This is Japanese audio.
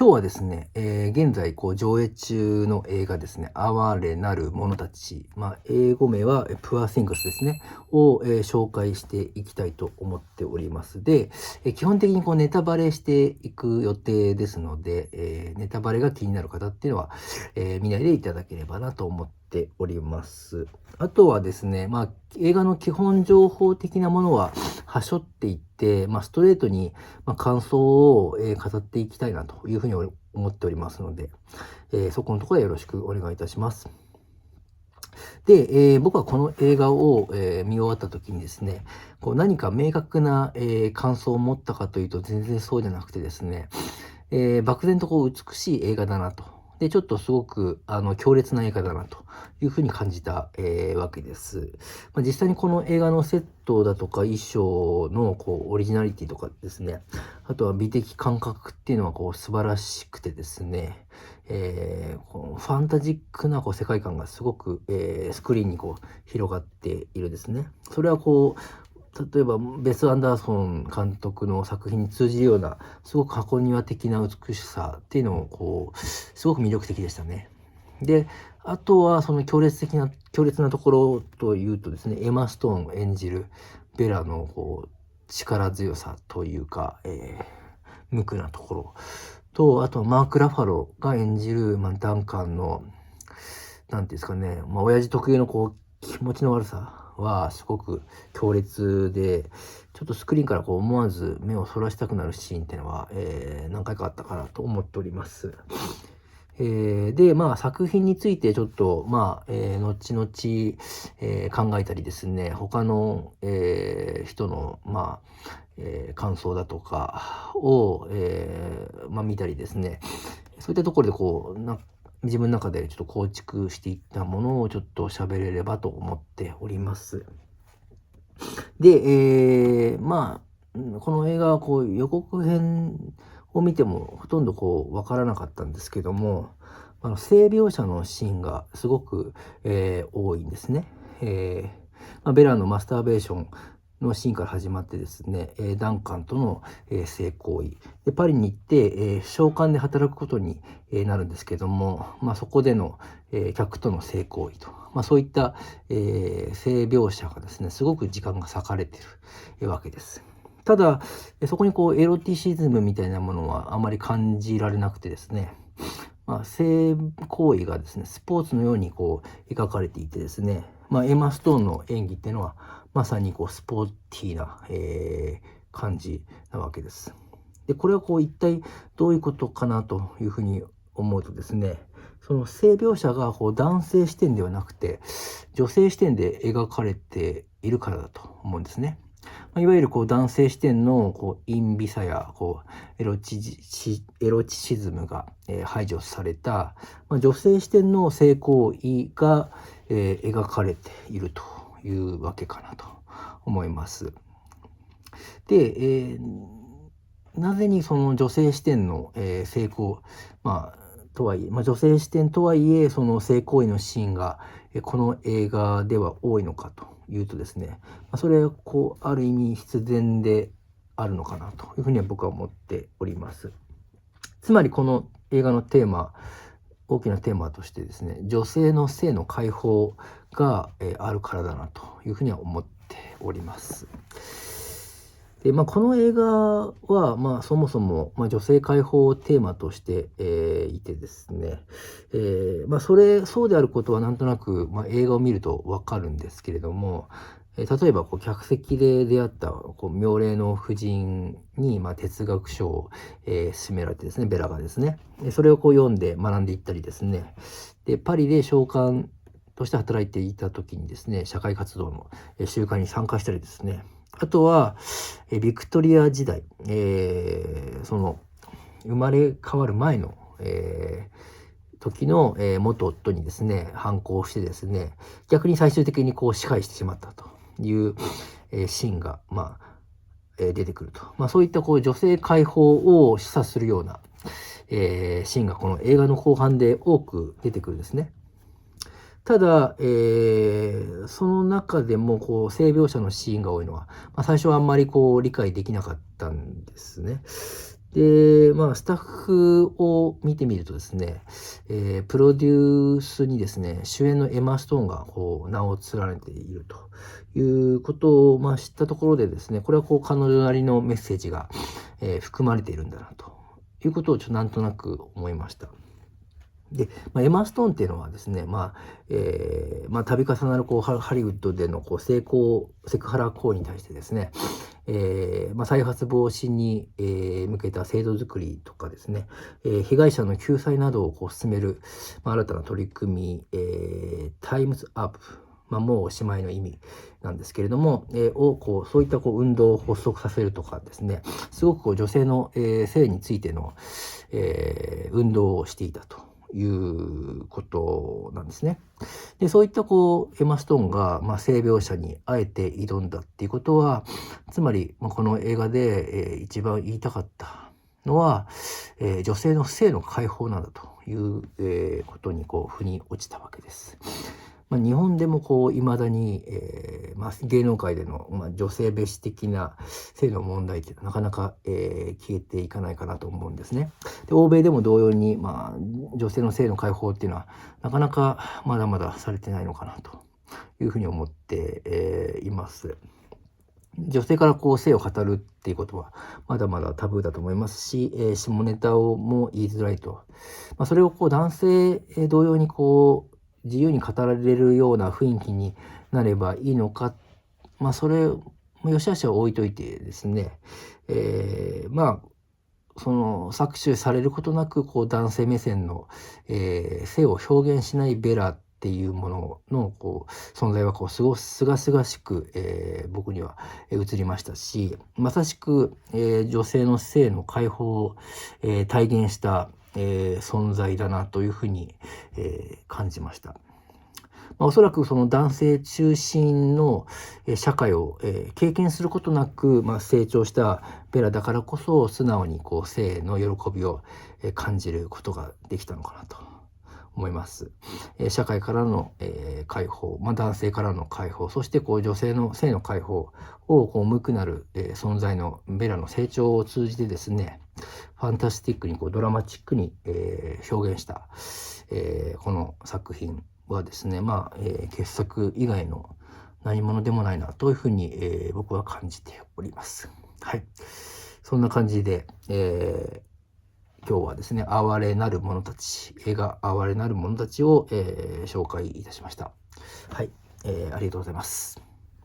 今日はですね、現在上映中の映画ですね、哀れなる者たち、英語名はプアシングスですね、を、紹介していきたいと思っております。で、基本的にネタバレしていく予定ですので、ネタバレが気になる方っていうのは、見ないでいただければなと思っております。あとはですね、映画の基本情報的なものははしょっていって、ストレートに感想を、語っていきたいなというふうに思っておりますので、そこのところはよろしくお願いいたします。で、僕はこの映画を、見終わった時にですね、何か明確な、感想を持ったかというと全然そうじゃなくてですね、漠然と美しい映画だなと。で、ちょっとすごく強烈な映画だなというふうに感じた、わけです。実際にこの映画のセットだとか衣装のオリジナリティとかですね、あとは美的感覚っていうのは素晴らしくてですね、このファンタジックな世界観がすごく、スクリーンに広がっているですね。それは例えばベス・アンダーソン監督の作品に通じるようなすごく箱庭的な美しさっていうのをすごく魅力的でしたね。で、あとはその強烈なところというとですね、エマ・ストーン演じるベラの力強さというか、無垢なところと、あとはマーク・ラファロが演じる、ダンカンのなんていうんですかね、親父特有の気持ちの悪さはすごく強烈で、ちょっとスクリーンから思わず目をそらしたくなるシーンっていうのは、何回かあったかなと思っております。で、作品についてちょっと、後々、考えたりですね、他の、人の、感想だとかを、見たりですね、そういったところで自分の中でちょっと構築していったものをちょっと喋れればと思っております。で、この映画は予告編を見てもほとんどわからなかったんですけども、性描写のシーンがすごく、多いんですね。ベラのマスターベーションのシーンから始まってですね、ダンカンとの、性行為でパリに行って、商館で働くことに、なるんですけども、そこでの、客との性行為と、そういった、性描写がですねすごく時間が割かれているわけです。ただそこにエロティシズムみたいなものはあまり感じられなくてですね、性行為がですねスポーツのように描かれていてですね、エマ・ストーンの演技っていうのはまさにスポーティーな、感じなわけです。で、これは一体どういうことかなというふうに思うとですね、その性描写が男性視点ではなくて女性視点で描かれているからだと思うんですね。いわゆる男性視点の陰微さやエロチシズムが、排除された、女性視点の性行為が、描かれているというわけかなと思います。で、なぜにその女性視点の、性行とはいえ、女性視点とはいえその性行為のシーンが、この映画では多いのかというとですね、それはある意味必然であるのかなというふうには僕は思っております。つまりこの映画のテーマ、大きなテーマとしてですね、女性の性の解放が、あるからだなというふうには思っております。で、この映画は、そもそも、女性解放をテーマとして、いてですね、そうであることはなんとなく、映画を見るとわかるんですけれども、例えば客席で出会った妙齢の婦人に、哲学書を、勧められてですね、ベラがですね、それを読んで学んでいったりですね、でパリで商館として働いていた時にですね、社会活動の集会に参加したりですね、あとはビクトリア時代、その生まれ変わる前の、時の、元夫にですね反抗してですね、逆に最終的に支配してしまったという、シーンが、出てくると、そういった女性解放を示唆するような、シーンがこの映画の後半で多く出てくるんですね。ただ、その中でも性描写のシーンが多いのは、最初はあんまり理解できなかったんですね。で、スタッフを見てみるとですね、プロデュースにですね、主演のエマ・ストーンがこう名を連ねているということを、知ったところでですね、これはこう彼女なりのメッセージが、含まれているんだなということをなんとなく思いました。で、エマ・ストーンっていうのはですね、度重なるこうハリウッドでのこうセクハラ行為に対してですね、再発防止に、向けた制度づくりとかですね、被害者の救済などをこう進める、新たな取り組み、タイムズアップ、もうおしまいの意味なんですけれども、そういったこう運動を発足させるとかですね、すごくこう女性の、性についての、運動をしていたということなんですね。で、そういったこうエマ・ストーンが、性描写にあえて挑んだっていうことは、つまり、この映画で、一番言いたかったのは、女性の性の解放なんだという、ことにこう腑に落ちたわけです。日本でもこう未だに、芸能界での、女性蔑視的な性の問題ってなかなか、消えていかないかなと思うんですね。で、欧米でも同様に、女性の性の解放っていうのはなかなかまだまだされてないのかなというふうに思って、います。女性からこう性を語るっていうことはまだまだタブーだと思いますし、下ネタをも言いづらいと。それをこう男性同様にこう自由に語られるような雰囲気になればいいのか、それ良し悪しは置いといてですね、その搾取されることなくこう男性目線の、性を表現しないベラっていうもののこう存在はこうすがすがしく、僕には映りましたし、まさしく、女性の性の解放を、体現した、存在だなというふうに、感じました。おそらくその男性中心の社会を経験することなく成長したベラだからこそ素直にこう性の喜びを感じることができたのかなと思います。社会からの解放、男性からの解放、そしてこう女性の性の解放をこう無垢なる存在のベラの成長を通じてですね、ファンタスティックにこうドラマチックに表現した、この作品はですね、傑作以外の何者でもないなというふうに、僕は感じております。はい。そんな感じで、今日はですね、哀れなる者たち、映画哀れなる者たちを、紹介いたしました。はい。ありがとうございます。